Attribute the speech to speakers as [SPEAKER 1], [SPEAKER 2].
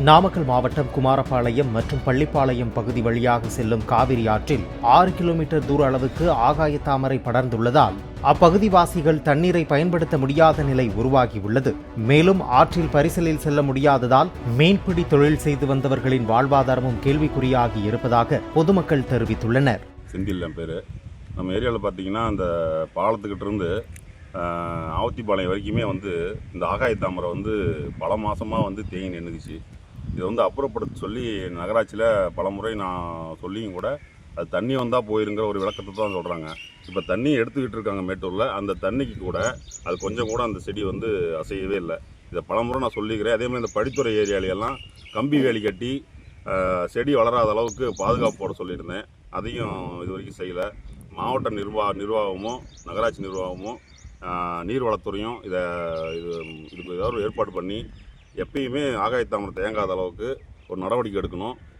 [SPEAKER 1] நாமக்கல் மாவட்டம் குமாரபாளையம் மற்றும் பள்ளிப்பாளையம் பகுதி வழியாக செல்லும் காவிரி ஆற்றில் 6 கிலோமீட்டர் தூர அளவுக்கு ஆகாய தாமரை படர்ந்துள்ளதால் அப்பகுதிவாசிகள் தண்ணீரை பயன்படுத்த முடியாத நிலை உருவாகியுள்ளது. மேலும் ஆற்றில் பரிசலில் செல்ல முடியாததால் மீன்பிடி தொழில் செய்து வந்தவர்களின் வாழ்வாதாரமும் கேள்விக்குறியாகி இருப்பதாக பொதுமக்கள் தெரிவித்துள்ளனர்.
[SPEAKER 2] செந்தில் பேர். நம்ம ஏரியாவில் பார்த்தீங்கன்னா அந்த பாலத்துக்கிட்ட இருந்து ஆவத்திப்பாளையம் வரைக்குமே இந்த ஆகாய தாமரை பல மாதமாக தேங்கி நின்றுக்குச்சு. இதை அப்புறப்படுத்த சொல்லி நகராட்சியில் பல முறை நான் சொல்லியும் கூட அது தண்ணி வந்தால் போயிருங்கிற ஒரு விளக்கத்தை தான் சொல்கிறாங்க. இப்போ தண்ணி எடுத்துக்கிட்டு இருக்காங்க மேட்டூரில். அந்த தண்ணிக்கு கூட அது கொஞ்சம் கூட அந்த செடி அசையவே இல்லை. இதை பல முறை நான் சொல்லிக்கிறேன். அதேமாதிரி இந்த படித்துறை ஏரியாலையெல்லாம் கம்பி வேலி கட்டி செடி வளராத அளவுக்கு பாதுகாப்பு போட சொல்லியிருந்தேன். அதையும் இது வரைக்கும் செய்யலை. மாவட்ட நிர்வாகமும் நகராட்சி நிர்வாகமும் நீர்வளத்துறையும் இதுக்கு ஏதாவது ஏற்பாடு பண்ணி எப்பயுமே ஆகாய தாமரை தேங்காத அளவுக்கு ஒரு நடவடிக்கை எடுக்கணும்.